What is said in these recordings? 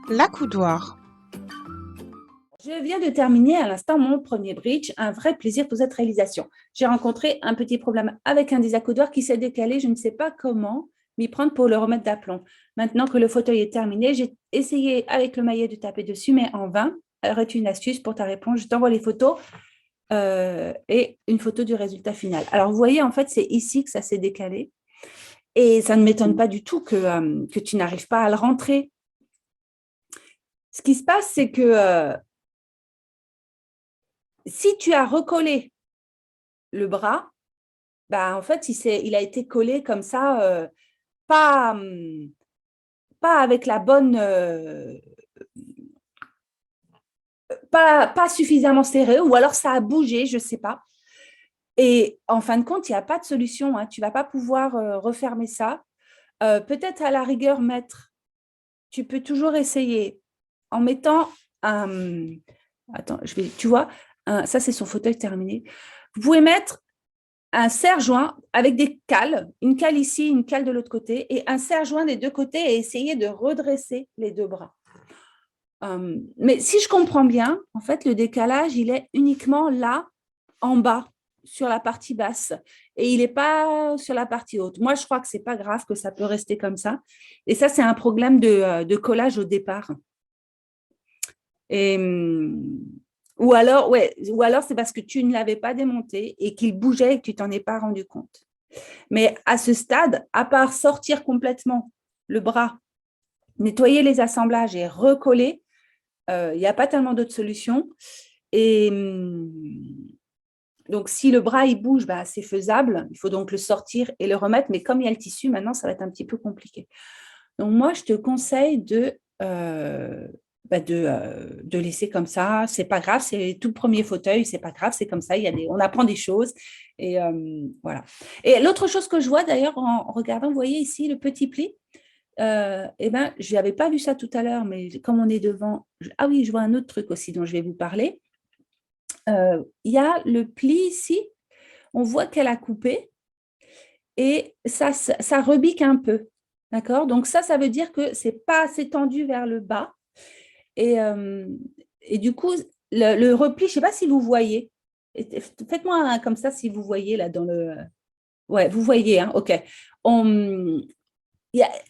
L'accoudoir. Je viens de terminer à l'instant mon premier bridge, un vrai plaisir pour cette réalisation. J'ai rencontré un petit problème avec un des accoudoirs qui s'est décalé, je ne sais pas comment m'y prendre pour le remettre d'aplomb. Maintenant que le fauteuil est terminé, j'ai essayé avec le maillet de taper dessus, mais en vain. Aurais-tu une astuce pour ta réponse? Je t'envoie les photos et une photo du résultat final. Alors, vous voyez, en fait, c'est ici que ça s'est décalé et ça ne m'étonne pas du tout que tu n'arrives pas à le rentrer. Ce qui se passe, c'est que si tu as recollé le bras, bah, en fait, il a été collé comme ça, pas, pas avec la bonne, pas suffisamment serré, ou alors ça a bougé, je ne sais pas. Et en fin de compte, il n'y a pas de solution, hein. Tu ne vas pas pouvoir refermer ça. Peut-être à la rigueur, tu peux toujours essayer en mettant un. Attends, tu vois, ça c'est son fauteuil terminé. Vous pouvez mettre un serre-joint avec des cales, une cale ici, une cale de l'autre côté, et un serre-joint des deux côtés et essayer de redresser les deux bras. Mais si je comprends bien, en fait, le décalage, il est uniquement là, en bas, sur la partie basse, et il n'est pas sur la partie haute. Moi, je crois que ce n'est pas grave, que ça peut rester comme ça. Et ça, c'est un problème de collage au départ. Et, ou alors c'est parce que tu ne l'avais pas démonté et qu'il bougeait et que tu t'en es pas rendu compte. Mais à ce stade, à part sortir complètement le bras, nettoyer les assemblages et recoller, il n'y a pas tellement d'autres solutions. Et donc, si le bras il bouge, bah, c'est faisable. Il faut donc le sortir et le remettre. Mais comme il y a le tissu, maintenant, ça va être un petit peu compliqué. Donc, moi, je te conseille de laisser comme ça. C'est pas grave, c'est tout le premier fauteuil, c'est pas grave, c'est comme ça. On apprend des choses. Et voilà. Et l'autre chose que je vois d'ailleurs en regardant, vous voyez ici le petit pli. Eh ben, je n'avais pas vu ça tout à l'heure, mais comme on est devant. Ah oui, je vois un autre truc aussi dont je vais vous parler. Il y a le pli ici. On voit qu'elle a coupé et ça rebique un peu. D'accord? Donc ça veut dire que c'est pas assez tendu vers le bas. Et, euh, et du coup, le repli, je ne sais pas si vous voyez. Faites-moi comme ça si vous voyez là dans le. Ouais, vous voyez, hein, ok. On,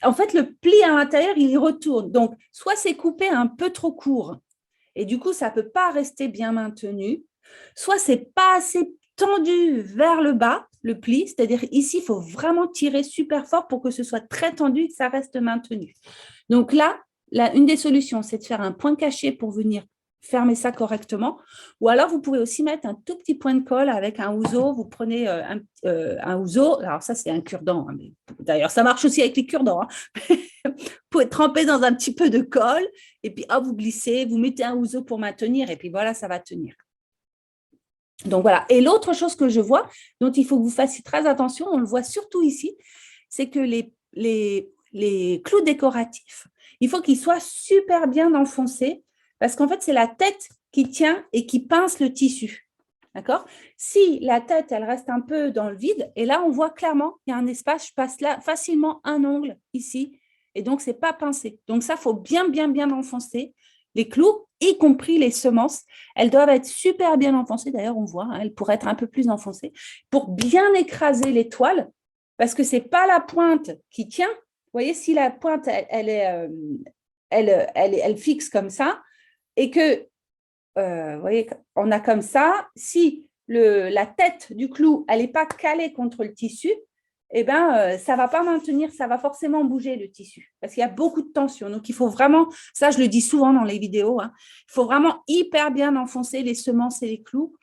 en fait, le pli à l'intérieur, il y retourne. Donc, soit c'est coupé un peu trop court et du coup, ça ne peut pas rester bien maintenu, soit c'est pas assez tendu vers le bas, le pli, c'est-à-dire ici, il faut vraiment tirer super fort pour que ce soit très tendu et que ça reste maintenu. Donc là, une des solutions, c'est de faire un point caché pour venir fermer ça correctement. Ou alors, vous pouvez aussi mettre un tout petit point de colle avec un ouzo. Vous prenez un ouzo. Alors, ça, c'est un cure-dent. Hein, d'ailleurs, ça marche aussi avec les cure-dents. Hein. Vous pouvez tremper dans un petit peu de colle et puis, hop, vous glissez, vous mettez un ouzo pour maintenir et puis voilà, ça va tenir. Donc, voilà. Et l'autre chose que je vois, dont il faut que vous fassiez très attention, on le voit surtout ici, c'est que les clous décoratifs, il faut qu'ils soient super bien enfoncés parce qu'en fait, c'est la tête qui tient et qui pince le tissu. D'accord? Si la tête, elle reste un peu dans le vide, et là, on voit clairement, il y a un espace, je passe là facilement un ongle ici, et donc, ce n'est pas pincé. Donc, ça, il faut bien, bien, bien enfoncer les clous, y compris les semences. Elles doivent être super bien enfoncées. D'ailleurs, on voit, hein, elles pourraient être un peu plus enfoncées pour bien écraser les toiles parce que ce n'est pas la pointe qui tient. Vous voyez, si la pointe, elle fixe comme ça et que, vous voyez, on a comme ça, si la tête du clou, elle n'est pas calée contre le tissu, eh ben, ça ne va pas maintenir, ça va forcément bouger le tissu parce qu'il y a beaucoup de tension. Donc, il faut vraiment, ça je le dis souvent dans les vidéos, hein, il faut vraiment hyper bien enfoncer les semences et les clous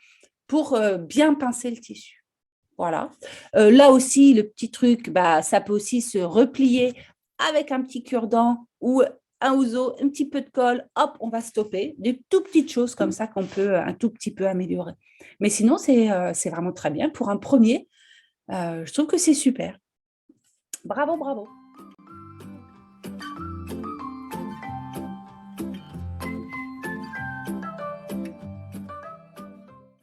pour bien pincer le tissu. Voilà. Là aussi, le petit truc, bah, ça peut aussi se replier avec un petit cure-dent ou un ouzo, un petit peu de colle, hop, on va stopper. Des tout petites choses comme ça qu'on peut un tout petit peu améliorer. Mais sinon, c'est vraiment très bien. Pour un premier, je trouve que c'est super. Bravo, bravo.